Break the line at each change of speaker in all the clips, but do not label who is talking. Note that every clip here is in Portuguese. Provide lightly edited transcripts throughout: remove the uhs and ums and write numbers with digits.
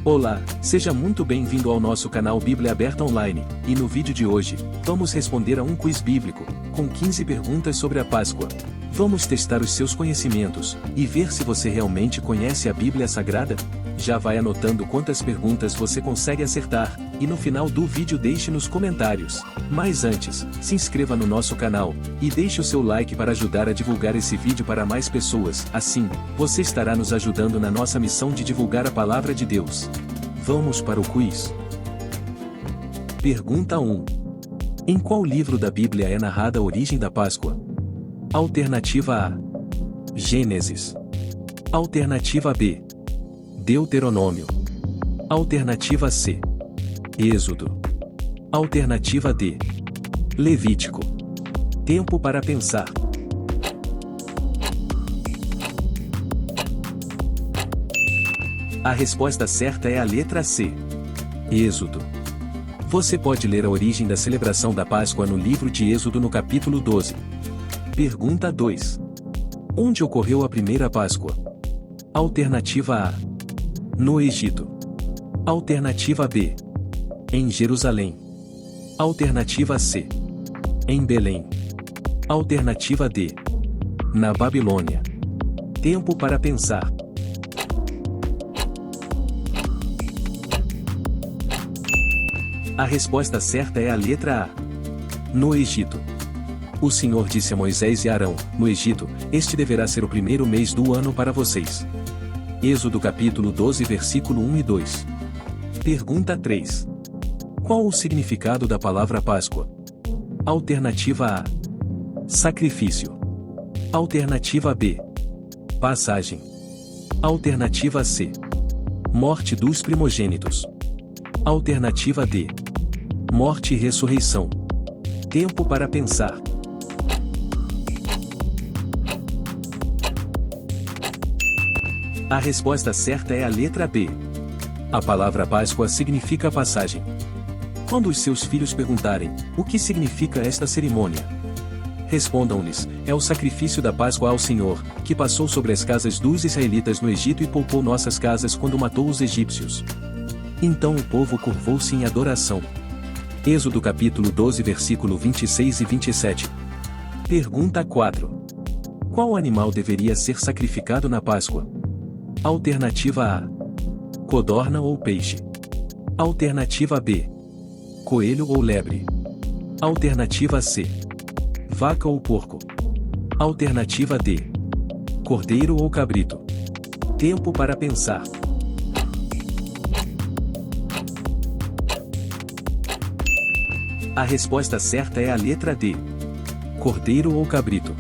Olá, seja muito bem-vindo ao nosso canal Bíblia Aberta Online, e no vídeo de hoje, vamos responder a um quiz bíblico, com 15 perguntas sobre a Páscoa. Vamos testar os seus conhecimentos, e ver se você realmente conhece a Bíblia Sagrada? Já vai anotando quantas perguntas você consegue acertar, e no final do vídeo deixe nos comentários. Mas antes, se inscreva no nosso canal, e deixe o seu like para ajudar a divulgar esse vídeo para mais pessoas. Assim, você estará nos ajudando na nossa missão de divulgar a Palavra de Deus. Vamos para o quiz. Pergunta 1. Em qual livro da Bíblia é narrada a origem da Páscoa? Alternativa A: Gênesis. Alternativa B: Deuteronômio. Alternativa C: Êxodo. Alternativa D: Levítico. Tempo para pensar. A resposta certa é a letra C. Êxodo. Você pode ler a origem da celebração da Páscoa no livro de Êxodo no capítulo 12. Pergunta 2. Onde ocorreu a primeira Páscoa? Alternativa A: no Egito. Alternativa B: em Jerusalém. Alternativa C: em Belém. Alternativa D: na Babilônia. Tempo para pensar. A resposta certa é a letra A: no Egito. O Senhor disse a Moisés e Arão: no Egito, este deverá ser o primeiro mês do ano para vocês. Êxodo capítulo 12 versículo 1 e 2. Pergunta 3. Qual o significado da palavra Páscoa? Alternativa A: sacrifício. Alternativa B: passagem. Alternativa C: morte dos primogênitos. Alternativa D: morte e ressurreição. Tempo para pensar. A resposta certa é a letra B. A palavra Páscoa significa passagem. Quando os seus filhos perguntarem: o que significa esta cerimônia? Respondam-lhes: é o sacrifício da Páscoa ao Senhor, que passou sobre as casas dos israelitas no Egito e poupou nossas casas quando matou os egípcios. Então o povo curvou-se em adoração. Êxodo capítulo 12 versículo 26 e 27. Pergunta 4. Qual animal deveria ser sacrificado na Páscoa? Alternativa A: codorna ou peixe. Alternativa B: coelho ou lebre. Alternativa C: vaca ou porco. Alternativa D: cordeiro ou cabrito. Tempo para pensar. A resposta certa é a letra D: cordeiro ou cabrito.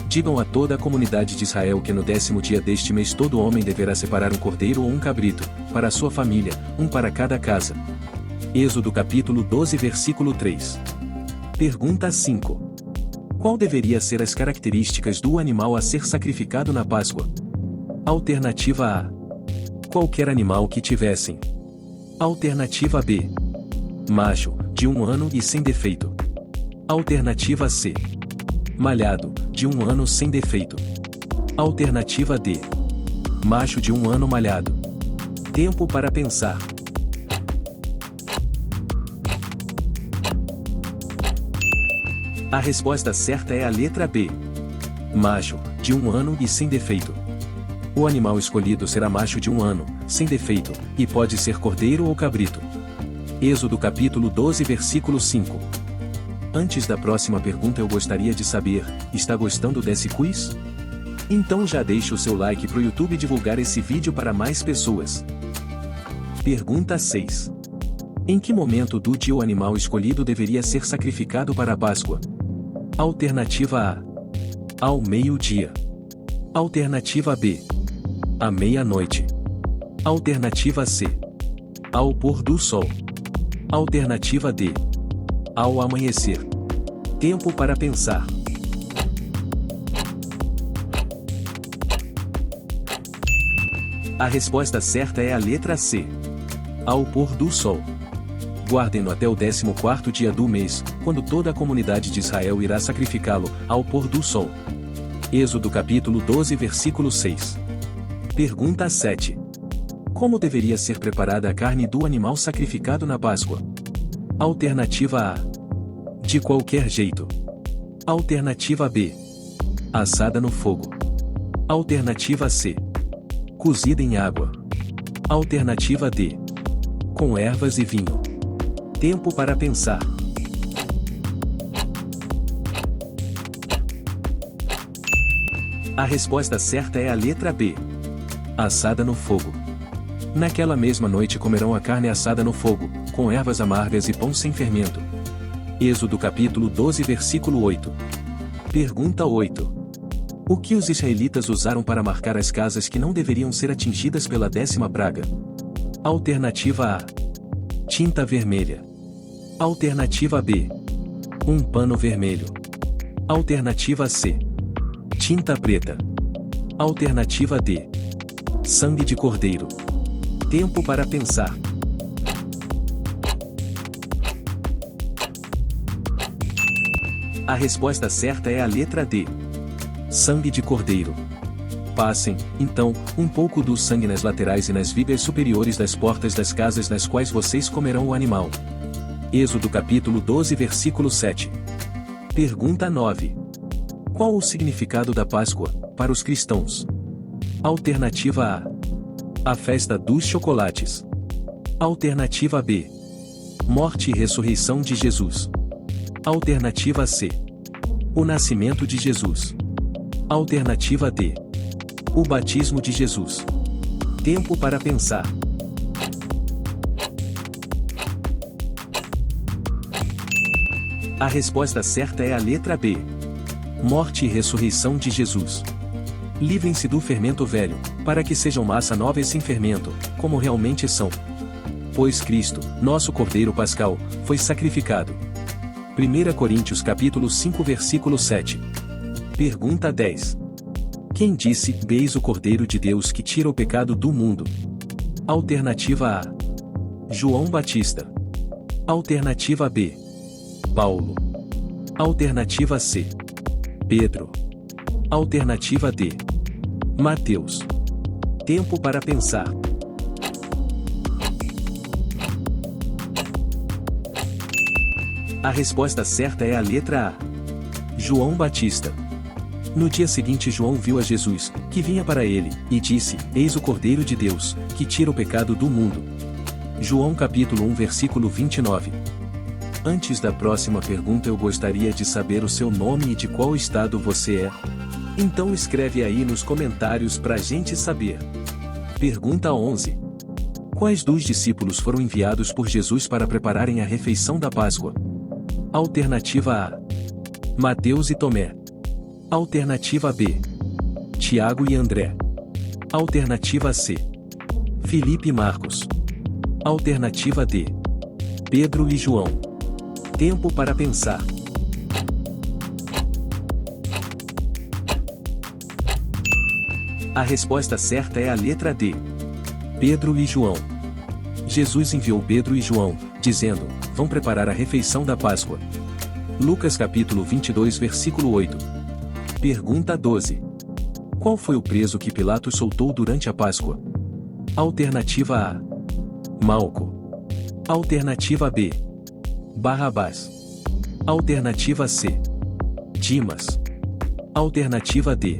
Digam a toda a comunidade de Israel que no 10º dia deste mês todo homem deverá separar um cordeiro ou um cabrito, para a sua família, um para cada casa. Êxodo capítulo 12 versículo 3. Pergunta 5. Qual deveria ser as características do animal a ser sacrificado na Páscoa? Alternativa A: qualquer animal que tivessem. Alternativa B: macho, de 1 ano e sem defeito. Alternativa C: malhado, de 1 ano sem defeito. Alternativa D: macho de 1 ano malhado. Tempo para pensar. A resposta certa é a letra B: macho, de 1 ano e sem defeito. O animal escolhido será macho de 1 ano, sem defeito, e pode ser cordeiro ou cabrito. Êxodo capítulo 12 versículo 5. Antes da próxima pergunta eu gostaria de saber, está gostando desse quiz? Então já deixe o seu like para o YouTube divulgar esse vídeo para mais pessoas. Pergunta 6. Em que momento do dia o animal escolhido deveria ser sacrificado para a Páscoa? Alternativa A: ao meio-dia. Alternativa B: à meia-noite. Alternativa C: ao pôr do sol. Alternativa D: ao amanhecer. Tempo para pensar. A resposta certa é a letra C: ao pôr do sol. Guardem-no até o 14º dia do mês, quando toda a comunidade de Israel irá sacrificá-lo, ao pôr do sol. Êxodo capítulo 12 versículo 6. Pergunta 7. Como deveria ser preparada a carne do animal sacrificado na Páscoa? Alternativa A. De qualquer jeito. Alternativa B. Assada no fogo. Alternativa C. Cozida em água. Alternativa D. Com ervas e vinho. Tempo para pensar. A resposta certa é a letra B. Assada no fogo. Naquela mesma noite comerão a carne assada no fogo, com ervas amargas e pão sem fermento. Êxodo capítulo 12 versículo 8. Pergunta 8. O que os israelitas usaram para marcar as casas que não deveriam ser atingidas pela 10ª praga? Alternativa A. Tinta vermelha. Alternativa B. Um pano vermelho. Alternativa C. Tinta preta. Alternativa D. Sangue de cordeiro. Tempo para pensar. A resposta certa é a letra D. Sangue de cordeiro. Passem, então, um pouco do sangue nas laterais e nas vigas superiores das portas das casas nas quais vocês comerão o animal. Êxodo capítulo 12 versículo 7. Pergunta 9. Qual o significado da Páscoa, para os cristãos? Alternativa A. A festa dos chocolates. Alternativa B. Morte e ressurreição de Jesus. Alternativa C. O nascimento de Jesus. Alternativa D. O batismo de Jesus. Tempo para pensar. A resposta certa é a letra B. Morte e ressurreição de Jesus. Livrem-se do fermento velho, para que sejam massa nova e sem fermento, como realmente são. Pois Cristo, nosso Cordeiro Pascal, foi sacrificado. 1 Coríntios capítulo 5 versículo 7. Pergunta 10. Quem disse, eis o Cordeiro de Deus que tira o pecado do mundo? Alternativa A. João Batista. Alternativa B. Paulo. Alternativa C. Pedro. Alternativa D. Mateus. Tempo para pensar. A resposta certa é a letra A. João Batista. No dia seguinte João viu a Jesus, que vinha para ele, e disse, eis o Cordeiro de Deus, que tira o pecado do mundo. João capítulo 1 versículo 29. Antes da próxima pergunta eu gostaria de saber o seu nome e de qual estado você é. Então escreve aí nos comentários pra gente saber. Pergunta 11. Quais dos discípulos foram enviados por Jesus para prepararem a refeição da Páscoa? Alternativa A. Mateus e Tomé. Alternativa B. Tiago e André. Alternativa C. Filipe e Marcos. Alternativa D. Pedro e João. Tempo para pensar. A resposta certa é a letra D. Pedro e João. Jesus enviou Pedro e João, dizendo, vão preparar a refeição da Páscoa. Lucas capítulo 22 versículo 8. Pergunta 12. Qual foi o preso que Pilatos soltou durante a Páscoa? Alternativa A. Malco. Alternativa B. Barrabás. Alternativa C. Dimas. Alternativa D.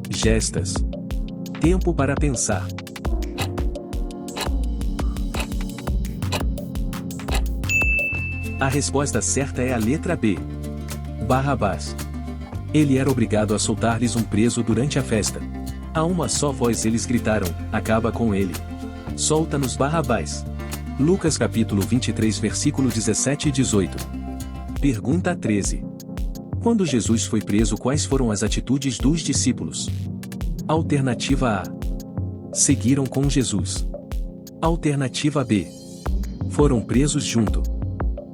Gestas. Tempo para pensar. A resposta certa é a letra B. Barrabás. Ele era obrigado a soltar-lhes um preso durante a festa. A uma só voz eles gritaram, acaba com ele. Solta-nos Barrabás. Lucas capítulo 23 versículo 17 e 18. Pergunta 13. Quando Jesus foi preso, quais foram as atitudes dos discípulos? Alternativa A. Seguiram com Jesus. Alternativa B. Foram presos junto.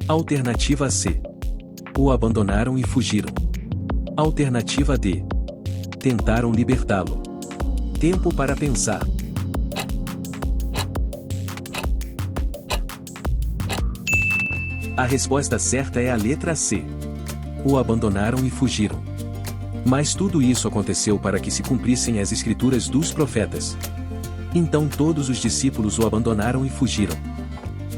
Alternativa C. O abandonaram e fugiram. Alternativa D. Tentaram libertá-lo. Tempo para pensar. A resposta certa é a letra C. O abandonaram e fugiram. Mas tudo isso aconteceu para que se cumprissem as escrituras dos profetas. Então todos os discípulos o abandonaram e fugiram.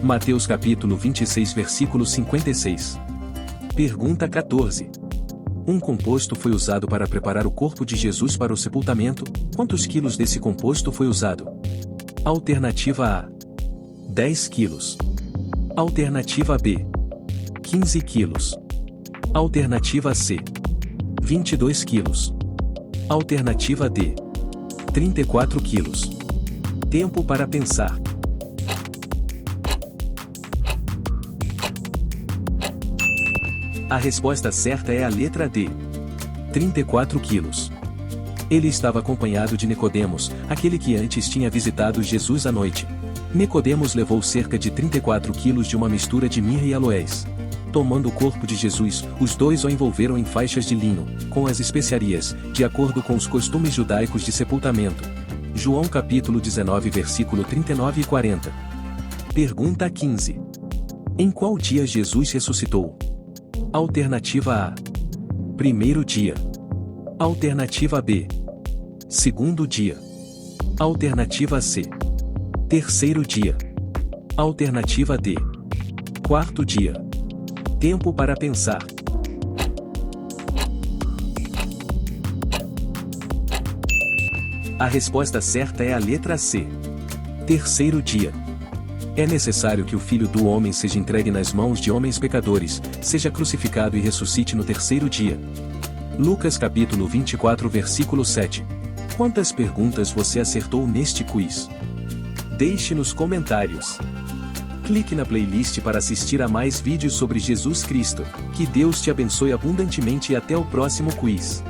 Mateus capítulo 26 versículo 56. Pergunta 14. Um composto foi usado para preparar o corpo de Jesus para o sepultamento. Quantos quilos desse composto foi usado? Alternativa A: 10 quilos. Alternativa B: 15 quilos. Alternativa C: 22 quilos. Alternativa D: 34 quilos. Tempo para pensar. A resposta certa é a letra D: 34 quilos. Ele estava acompanhado de Nicodemos, aquele que antes tinha visitado Jesus à noite. Nicodemos levou cerca de 34 quilos de uma mistura de mirra e aloés. Tomando o corpo de Jesus, os dois o envolveram em faixas de linho, com as especiarias, de acordo com os costumes judaicos de sepultamento. João capítulo 19 versículo 39 e 40. Pergunta 15. Em qual dia Jesus ressuscitou? Alternativa A: primeiro dia. Alternativa B: segundo dia. Alternativa C: terceiro dia. Alternativa D: quarto dia. Tempo para pensar. A resposta certa é a letra C: terceiro dia. É necessário que o Filho do Homem seja entregue nas mãos de homens pecadores, seja crucificado e ressuscite no terceiro dia. Lucas capítulo 24 versículo 7. Quantas perguntas você acertou neste quiz? Deixe nos comentários. Clique na playlist para assistir a mais vídeos sobre Jesus Cristo. Que Deus te abençoe abundantemente e até o próximo quiz.